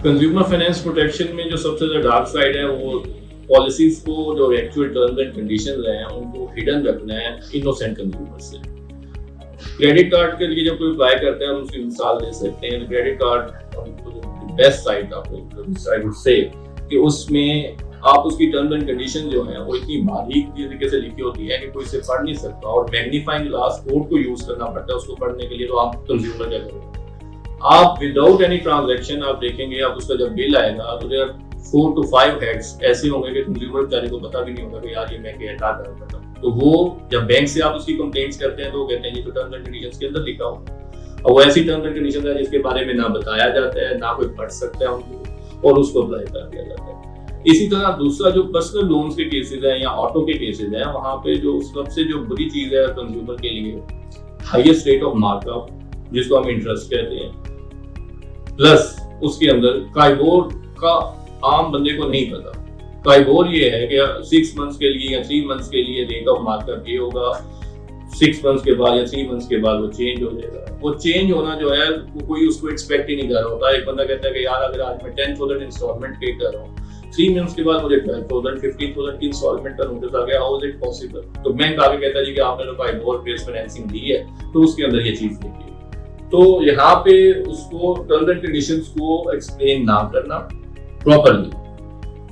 Consumer finance protection में जो सबसे ज़्यादा डार्क साइड है वो पॉलिसीज को जो एक्चुअल टर्म्स एंड कंडीशंस हैं उनको हिडन रखना है इनोसेंट कंज्यूमर से। क्रेडिट कार्ड के लिए जब कोई अप्लाई करता है हम उसकी मिसाल दे सकते हैं। Credit card best side I would say कि उसमें आप उसकी टर्म्स एंड कंडीशन जो है वो इतनी बारीक तरीके से लिखी होती है कि कोई इसे पढ़ नहीं सकता और मैग्नीफाइंग ग्लास कोड को यूज करना पड़ता है उसको पढ़ने के लिए। तो आप कंज्यूमर क्या करोगे? आप विदाउट एनी ट्रांजैक्शन आप देखेंगे आप उसका जब बिल आएगा तो देयर 4 to 5 हेड्स ऐसे होंगे कि कंज्यूमर बेचारे को पता भी नहीं होगा कि यार ये मैं क्या हटा कर रहा हूं। तो वो जब बैंक से आप उसकी कंप्लेंट्स करते हैं तो वो कहते हैं ये तो टर्म्स एंड कंडीशंस के अंदर लिखा हुआ। और वो ऐसी टर्म्स एंड कंडीशंस है जिसके बारे में ना बताया जाता है ना कोई पढ़ सकता है उनको और उसको अप्लाई कर दिया जाता है। इसी तरह दूसरा जो पर्सनल लोन्स के केसेस हैं या ऑटो के केसेस हैं वहां पे जो सबसे जो बुरी चीज है कंज्यूमर के लिए हाईएस्ट रेट ऑफ मार्कअप जिसको हम इंटरेस्ट कहते हैं, प्लस उसके अंदर काइबोर का आम बंदे को नहीं पता। काइबोर ये है कि 6 मंथ्स के लिए या 3 मंथ्स के लिए रेट ऑफ मार्कअप ये होगा, 6 मंथ्स के बाद या 3 मंथ्स के बाद वो चेंज हो जाएगा। वो चेंज होना जो है वो कोई उसको एक्सपेक्ट ही नहीं कर रहा होता। एक बंदा कहता है कि यार अगर आज मैं 10,000 इंस्टॉलमेंट पे कर रहा हूँ, 3 मंथ्स के बाद मुझे 12,000 15,000 की इंस्टॉलमेंट का नोटिस आ गया, हाउ इज इट पॉसिबल? तो बैंक आगे कहता है जी कि आपने तो काइबोर बेस्ड फाइनेंसिंग दी है तो उसके अंदर ये चीज लिखी है। तो यहाँ पे उसको टर्म्स एंड कंडीशंस को एक्सप्लेन ना करना प्रॉपर्ली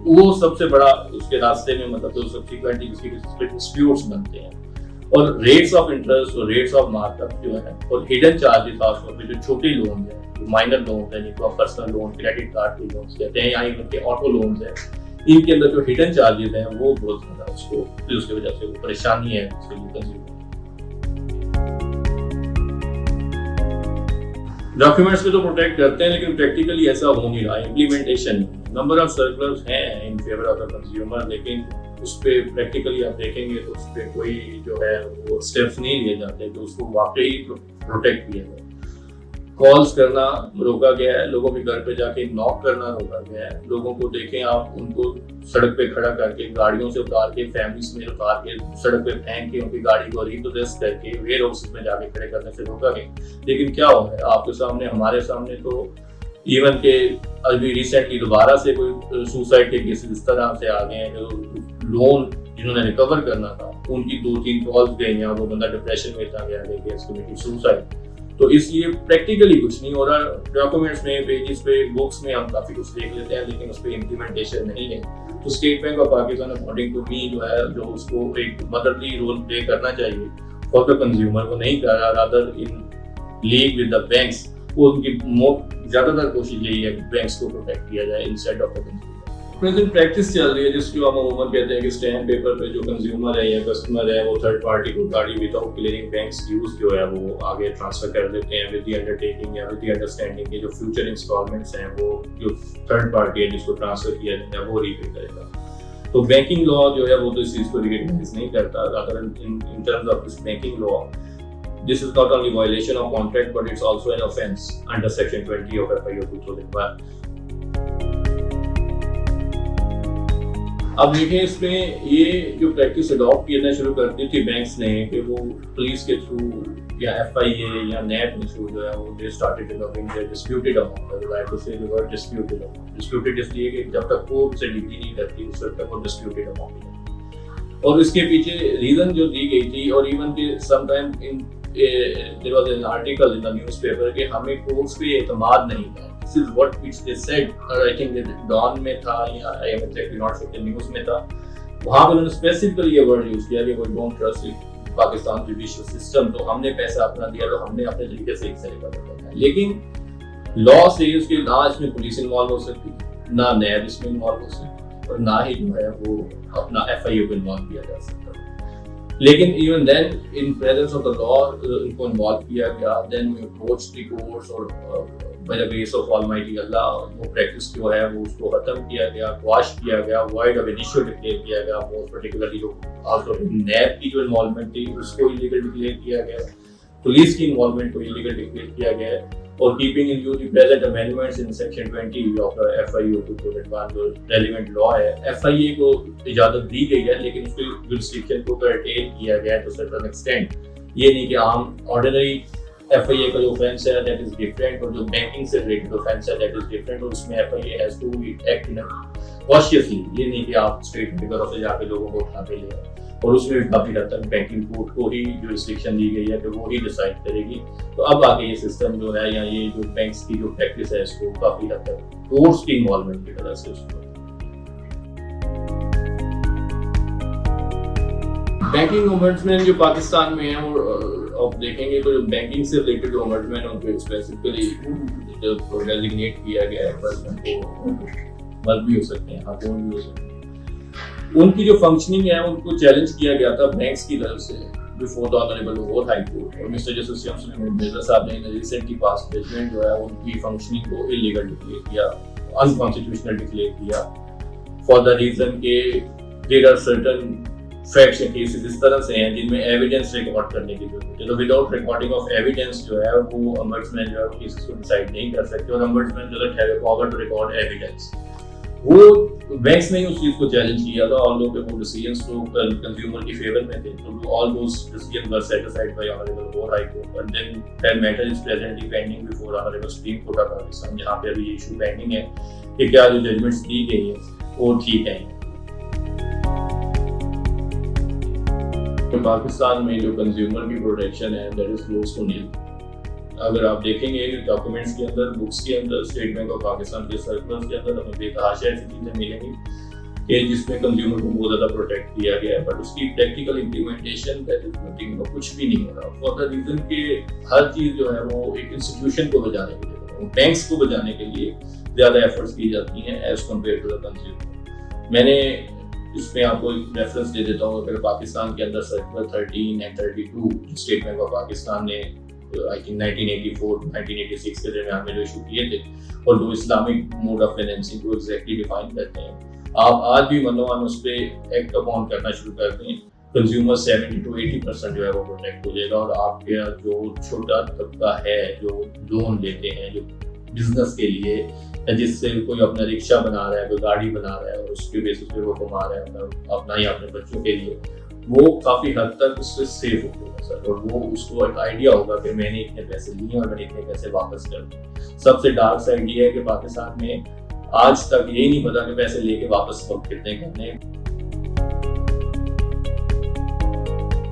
वो सबसे बड़ा उसके रास्ते में मतलब जो सब्सिक्वेंटली उसके डिस्प्यूट्स बनते हैं। और रेट्स ऑफ इंटरेस्ट और रेट्स ऑफ मार्कअप जो है और हिडन चार्जेस खासतौर पे जो छोटे लोन है, जो माइनर लोन है जिनको आप पर्सनल लोन, क्रेडिट कार्ड के लोन कहते हैं या इनके ऑटो लोन है, इनके अंदर जो हिडन चार्जेस हैं वो बहुत ज्यादा उसको उसकी वजह से वो परेशानी है उसके लिए कंज्यूमर। डॉक्यूमेंट्स को तो प्रोटेक्ट करते हैं लेकिन प्रैक्टिकली ऐसा हो नहीं रहा। इम्प्लीमेंटेशन नंबर ऑफ सर्कुलर्स हैं in favour of the consumer लेकिन उस पे प्रैक्टिकली आप देखेंगे तो उस पे कोई जो है वो स्टेप्स नहीं लिए जाते तो उसको वाकई प्रोटेक्ट किया जाए। कॉल्स करना रोका गया है, लोगों के घर पे जाके नॉक करना रोका गया है। लोगों को देखें आप उनको सड़क पे खड़ा करके गाड़ियों से उतार के फैमिलीज में उतार के सड़क पे फेंक के उनकी गाड़ी को रिपोजेस करके वेयर हाउसेस में जाके खड़े करने से रोका गया। लेकिन क्या हो रहा है आपके सामने, हमारे सामने तो इवन के अभी रिसेंटली दोबारा से कोई सुसाइड के केसेस इस तरह से आ गए हैं जो लोन जिन्होंने रिकवर करना था उनकी 2-3 कॉल्स गई हैं और वो बंदा डिप्रेशन में था गया लेके सुसाइड। तो इसलिए प्रैक्टिकली कुछ नहीं हो रहा। डॉक्यूमेंट्स में, पेजेस पे, बुक्स में हम काफी कुछ देख लेते हैं लेकिन उस पर इम्प्लीमेंटेशन नहीं है। तो State bank of Pakistan according to me जो है जो उसको एक मदरली रोल प्ले करना चाहिए फॉर द कंज्यूमर को नहीं कर रहा, rather in league with the banks. वो उनकी ज्यादातर कोशिश यही है कि बैंक्स को प्रोटेक्ट किया जाए instead of the consumer. Present practice चल रही है जिसको हम अमूमन कहते हैं कि स्टैम्प पेपर पे जो कंज्यूमर है या कस्टमर है वो थर्ड पार्टी को गाड़ी विदाउट क्लियरिंग बैंक्स ड्यूज जो है वो आगे ट्रांसफर कर देते हैं विद द अंडरटेकिंग या विद द अंडरस्टैंडिंग के जो फ्यूचर इंस्टॉलमेंट्स हैं वो जो थर्ड पार्टी है जिसको ट्रांसफर किया जाता है वो रीपे करेगा। तो बैंकिंग लॉ जो है वो तो इस चीज को रिकॉग्नाइज नहीं करता। Rather in terms of this banking law this is not only violation of contract but it's also an offense under section 20 of FIO 2001। अब देखें इसमें ये जो प्रैक्टिस अडॉप्ट करना शुरू कर दी थी बैंक्स ने कि वो पुलिस के थ्रू या FIA या नेट के थ्रू जो है वो they started developing the disputed amount. I would like to say the word disputed amount. Disputed इसलिए कि जब तक कोर्ट से डिग्री नहीं करती उस वक्त तक वो डिस्प्यूटेड अमाउंट है। और इसके पीछे रीजन जो दी गई थी और इवन के sometime in there was an article in the newspaper कि हमें कोर्ट्स पे एतमाद नहीं था। This is what which they said और I think that Dawn में था या I am exactly not sure news में था। वहाँ पे उन्होंने स्पेसिफिकली ये वर्ड यूज किया कि we don't trust Pakistan judicial system. तो हमने पैसा अपना दिया तो हमने अपने तरीके से एक तरीका बताया। लेकिन लॉ से उसके ना इसमें पुलिस इन्वॉल्व हो सकती, ना नैब इसमें इन्वॉल्व हो सकती और ना ही जो है वो अपना FIO को इन्वॉल्व किया जा सकता। लेकिन even then in presence of the law इनको इन्वॉल्व किया गया। Then we approach the courts और by the grace of almighty Allah वो प्रैक्टिस जो है वो उसको खत्म किया गया, क्वाश किया गया, वॉइड ऑफ इनिशियल डिक्लेयर किया गया। मोस्ट पर्टिकुलरली जो आल्सो नैब की जो इन्वॉल्वमेंट थी उसको इलीगल डिक्लेयर किया गया, पुलिस की इन्वॉल्वमेंट को इलीगल डिक्लेयर किया गया। और keeping in view the present amendments in section 20 of the FIO 2001 जो रेलेवेंट लॉ है, FIA को इजाजत दी गई है लेकिन उसकी जुरिस्डिक्शन को कर्टेल किया गया है टू सर्टेन एक्सटेंट। ये नहीं कि आम ऑर्डिनरी FIA का जो ऑफेंस है दैट इज डिफरेंट, और जो बैंकिंग से रिलेटेड ऑफेंस है दैट इज डिफरेंट, और उसमें FIA has to act in cautiously. ये नहीं कि आप स्टेट की तरफ से जाके लोगों को उठा के ले आए, और उसमें भी काफी हद तक बैंकिंग कोर्ट को ही जो रिस्ट्रिक्शन दी गई है कि वो ही डिसाइड करेगी। तो अब आगे ये सिस्टम जो है या ये जो बैंक्स की जो प्रैक्टिस है इसको काफी हद तक कोर्ट्स की इन्वॉल्वमेंट की वजह से उसको बैंकिंग ओम्बड्समैन जो पाकिस्तान में है वो आप देखेंगे तो जो बैंकिंग से रिलेटेड ओम्बड्समैन है उनको स्पेसिफिकली जो डेजिग्नेट किया गया है पर्सन को मर्द भी हो सकते हैं, खातून भी हो सकते हैं, उनकी जो फंक्शनिंग है उनको चैलेंज किया गया था बैंक्स की तरफ से before the honourable Lahore high court, और मिस्टर जस्टिस शम्स मिर्जा साहब ने रिसेंटली पास जजमेंट जो है उनकी फंक्शनिंग को इलीगल डिक्लेयर किया, अनकॉन्स्टिट्यूशनल डिक्लेयर किया फॉर द रीजन के there are certain facts and cases इस तरह से हैं जिनमें एविडेंस रिकॉर्ड करने की जरूरत है। तो विदाउट रिकॉर्डिंग ऑफ एविडेंस जो है वो ombudsman जो है केसेस को डिसाइड नहीं कर सकते, और ombudsman जो है पावर टू रिकॉर्ड एविडेंस। वो बैंक्स ने उस चीज को चैलेंज किया था, ऑल दो वो डिसीजंस तो कंज्यूमर के फेवर में थे, तो all those decisions were set aside by honourable Lahore high court, and then that matter is presently pending before honourable supreme court of Pakistan, जहां पे अभी इशू पेंडिंग है कि क्या जो जजमेंट्स दी गई हैं वो ठीक है। तो पाकिस्तान में जो कंज्यूमर की प्रोटेक्शन है दैट इज क्लोज टू नील। अगर आप देखेंगे डॉक्यूमेंट्स के अंदर, बुक्स के अंदर, स्टेट बैंक ऑफ पाकिस्तान के सर्कुलर्स के अंदर हमें बेतहाशा ऐसी चीजें मिलेंगी कि जिसमें कंज्यूमर को बहुत ज्यादा प्रोटेक्ट किया गया है, बट उसकी practical implementation that is nothing, कुछ भी नहीं हो रहा फॉर द रीजन कि हर चीज जो है वो एक इंस्टीट्यूशन को बचाने के लिए, बैंक्स को बचाने के लिए ज्यादा एफर्ट्स की जाती हैं as compare to the consumer. मैंने इसमें आपको एक रेफरेंस दे देता हूँ, अगर पाकिस्तान के अंदर circular 13 and 32 state bank of Pakistan ने आई थिंक 1984-1986 के दरमियान में जो इशू किए थे, और जो इस्लामिक मोड ऑफ फाइनेंसिंग को एग्जैक्टली डिफाइन करते हैं, आप आज भी मनोवन उस पर एक्ट अपॉन करना शुरू कर दें, कंज्यूमर 70 to 80% जो है वो प्रोटेक्ट हो जाएगा, और आपके जो छोटा तबका है जो लोन लेते हैं जो बिजनेस के लिए, जिससे कोई अपना रिक्शा बना रहा है, कोई गाड़ी बना रहा है और उसके बेसिस पे वो कमा रहा है अपना या अपने बच्चों के लिए, वो काफी हद तक उससे सेफ होगा सर, और वो उसको एक आइडिया होगा कि मैंने इतने पैसे लिए और मैंने इतने पैसे वापस कर दिए। सबसे डार्क साइड ये है कि पाकिस्तान में आज तक यही नहीं पता कि पैसे लेके वापस कब कितने करने।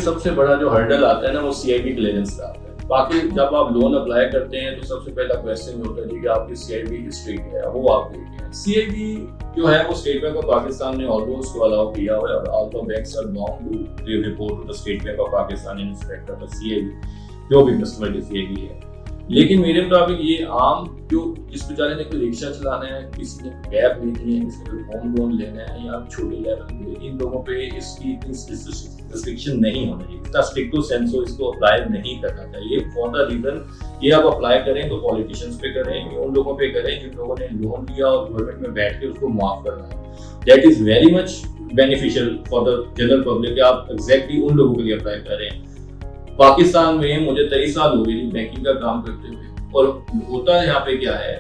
सबसे बड़ा जो हर्डल आता है ना वो CIB क्लियरेंस का आता है। बाकी जब आप लोन अप्लाई करते हैं तो सबसे पहला क्वेश्चन होता है कि आपकी CIB हिस्ट्री क्या है, वो आप देखते हैं। CIB जो है वो स्टेट बैंक ऑफ पाकिस्तान ने ऑलमोस्ट को अलाउ किया हुआ है, और all the banks are bound to report to the state bank of Pakistan in respect of the CIB, जो भी कस्टमर की CIB है। लेकिन मेरे मुताबिक ये आम जो जिस बेचारे ने कोई रिक्शा चलाना है, किसी ने कैब लेनी है, किसी ने होम लोन लेना है या छोटे लेवल पे, इन लोगों पे इसकी रिस्ट्रिक्शन नहीं होना चाहिए, इतना स्ट्रिक्टो सेंसो इसको अप्लाई नहीं करना चाहिए फॉर द रीजन ये आप अप्लाई करें तो पॉलिटिशियंस पे करें, उन लोगों पे करें जिन लोगों ने लोन लिया और गवर्नमेंट में बैठ के उसको माफ करना है। That is very much beneficial for the general public, आप एग्जैक्टली उन लोगों के लिए अप्लाई करें। पाकिस्तान में मुझे 23 साल हो गए बैंकिंग का काम करते हुए, और होता है यहाँ पे क्या है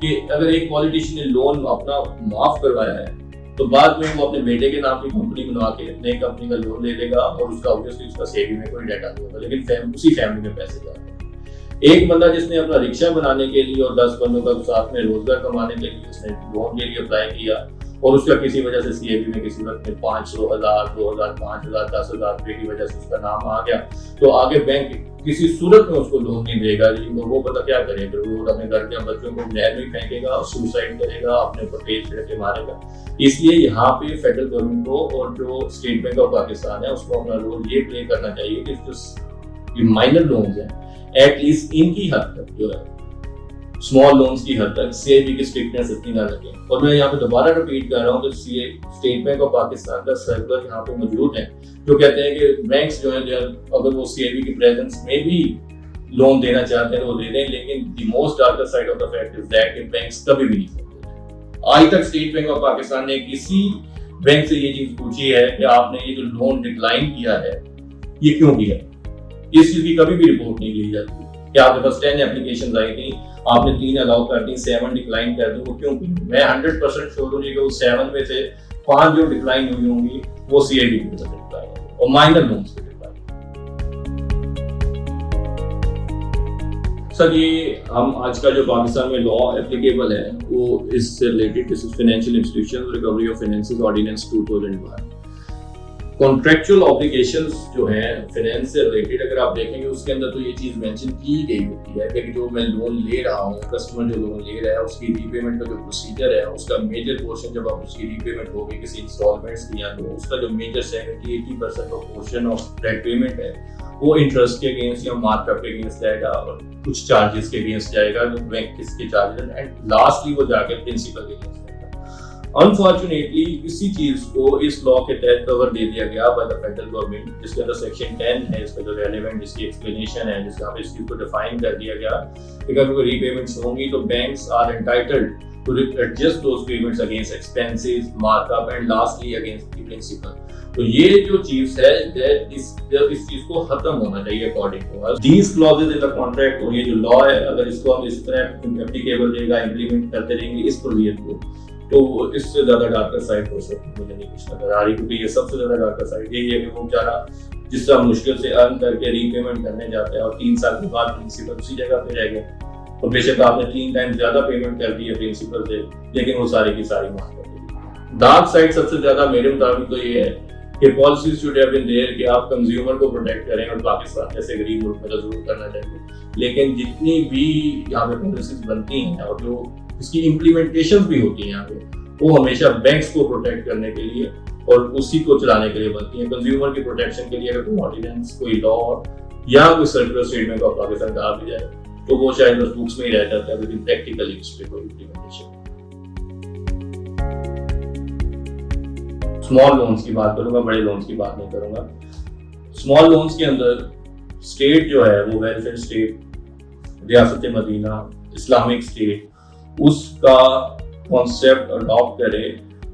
कि अगर एक पॉलिटिशियन ने लोन अपना माफ करवाया है तो बाद में वो अपने बेटे के नाम की कंपनी बनवा के नई कंपनी का लोन ले लेगा, और उसका ऑब्वियसली उसका सेविंग में कोई डाटा नहीं होगा, लेकिन उसी फैमिली में पैसे जा रहे हैं। एक बंदा जिसने अपना रिक्शा बनाने के लिए और 10 बंदों का साथ में रोजगार कमाने के लिए उसने लोन के लिए अप्लाई किया, और उसका किसी वजह से CIB में किसी वक्त में 500, 1000, 2000, 5000, 10,000 रुपए की वजह से उसका नाम आ गया, तो आगे बैंक किसी सूरत में उसको लोन नहीं देगा। तो वो पता क्या करेगा, वो अपने घर के बच्चों को नहर में फेंकेगा, सुसाइड करेगा, अपने ऊपर पेज छिड़क के मारेगा। इसलिए यहाँ पे फेडरल गवर्नमेंट को और जो स्टेट बैंक ऑफ पाकिस्तान है उसको अपना रोल ये प्ले करना चाहिए कि जो माइनर लोन्स हैं एटलीस्ट इनकी हद तक जो है स्मॉल लोन्स की हद तक CIB की स्ट्रिक्टनेस इतनी ना लगे। और मैं यहाँ पे दोबारा रिपीट कर रहा हूँ कि स्टेट बैंक ऑफ पाकिस्तान का सर्कुलर यहाँ पे मौजूद है जो कहते हैं कि बैंक्स जो है अगर वो CIB की प्रेजेंस में भी लोन देना चाहते हैं तो वो दे दें, लेकिन the most darker side of the fact is that कि बैंक्स कभी भी नहीं देते। आज तक स्टेट बैंक ऑफ पाकिस्तान ने किसी बैंक से ये चीज पूछी है कि आपने ये जो लोन डिक्लाइन किया है ये क्यों किया, इस चीज की कभी भी रिपोर्ट नहीं ली जाती कि आपके पास 10 एप्लीकेशंस आई थी, आपने 3 अलाउ कर दी, 7 डिक्लाइन कर दी, वो क्यों की? मैं 100% श्योर हूँ कि उस 7 में से 5 जो डिक्लाइन हुई होंगी वो CIB की वजह से डिक्लाइन और माइनर लोन्स के डिक्लाइन। सर ये हम आज का जो पाकिस्तान में लॉ एप्लीकेबल है वो इससे related, this is financial institutions recovery of finances ordinance 2001। Contractual obligations जो हैं फाइनेंस से रिलेटेड अगर आप देखेंगे उसके अंदर तो ये चीज़ मेंशन की गई होती है कि जो मैं लोन ले रहा हूँ, कस्टमर जो लोन ले रहा है उसकी रीपेमेंट का जो प्रोसीजर है उसका मेजर पोर्शन जब आप उसकी रीपेमेंट होगी किसी इंस्टॉलमेंट्स की या तो उसका जो major 70-80% of portion of debt payment है वो इंटरेस्ट के अगेंस्ट या मार्कअप के अगेंस्ट जाएगा और कुछ चार्जेस के अगेंस्ट जाएगा, जो बैंक किसके चार्जेस एंड लास्टली वो जाकर प्रिंसिपल के अगेंस्ट जाएगा। अनफॉर्चुनेटली इसी चीज को इस लॉ के तहत कवर दे दिया गया बाय द फेडरल गवर्नमेंट, जिसके अंदर सेक्शन 10 है, इसका जो रेलेवेंट इसकी एक्सप्लेनेशन है जिसमें इस चीज को डिफाइन कर दिया गया कि अगर कोई रीपेमेंट्स होंगी तो banks are entitled to adjust those payments against expenses, markup and lastly against the principal. तो ये जो चीज है इस चीज को खत्म होना चाहिए according to us. These clauses in the contract और ये जो लॉ है अगर इसको हम इस तरह एप्लीकेबल रहेगा, इंप्लीमेंट करते रहेंगे इस प्रोविजन को, तो इससे ज्यादा डार्कर साइड हो सकती मुझे नहीं कुछ नजर आ रही, क्योंकि ये सबसे ज्यादा डार्कर साइड यही है कि वो बेचारा जिस तरह मुश्किल से अर्न करके रीपेमेंट करने जाता है और 3 साल के बाद प्रिंसिपल उसी जगह पे रह गया और बेशक आपने 3 टाइम ज्यादा पेमेंट कर दी है प्रिंसिपल से, लेकिन वो सारी की सारी माफ कर दी। डार्क साइड सबसे ज्यादा मेरे मुताबिक तो ये है कि policies should have been there कि आप कंज्यूमर को प्रोटेक्ट करें और पाकिस्तान जैसे गरीब मुल्क में तो जरूर करना चाहिए, लेकिन जितनी भी यहाँ पे पॉलिसीज बनती हैं और जो इसकी इम्प्लीमेंटेशन भी होती है यहाँ पे वो हमेशा बैंक्स को प्रोटेक्ट करने के लिए और उसी को चलाने के लिए बनती है। कंज्यूमर की प्रोटेक्शन के लिए अगर कोई ऑर्डिनेंस, कोई लॉ या कोई सर्कुलर स्टेटमेंट ऑफ पाकिस्तान कहा भी जाए तो वो शायद बस बुक्स में ही रह जाता है, लेकिन प्रैक्टिकली उस पर कोई इम्प्लीमेंटेशन। स्मॉल लोन्स की बात करूंगा, बड़े लोन्स की बात नहीं करूंगा। स्मॉल लोन्स के अंदर स्टेट जो है वो वेलफेयर स्टेट, रियासत मदीना, इस्लामिक स्टेट, उसका कॉन्सेप्ट अडॉप्ट करे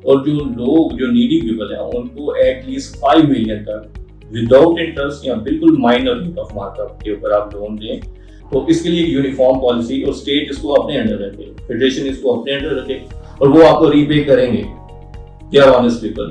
और जो लोग जो नीडी पीपल है उनको एटलीस्ट 5 मिलियन तक विदाउट इंटरेस्ट या बिल्कुल माइनर रेट ऑफ मार्कअप के ऊपर आप लोन दें। तो इसके लिए यूनिफॉर्म पॉलिसी और स्टेट इसको अपने अंडर रखे, फेडरेशन इसको अपने अंडर रखे और वो आपको रीपे करेंगे। क्या ऑनेस्ट पीपल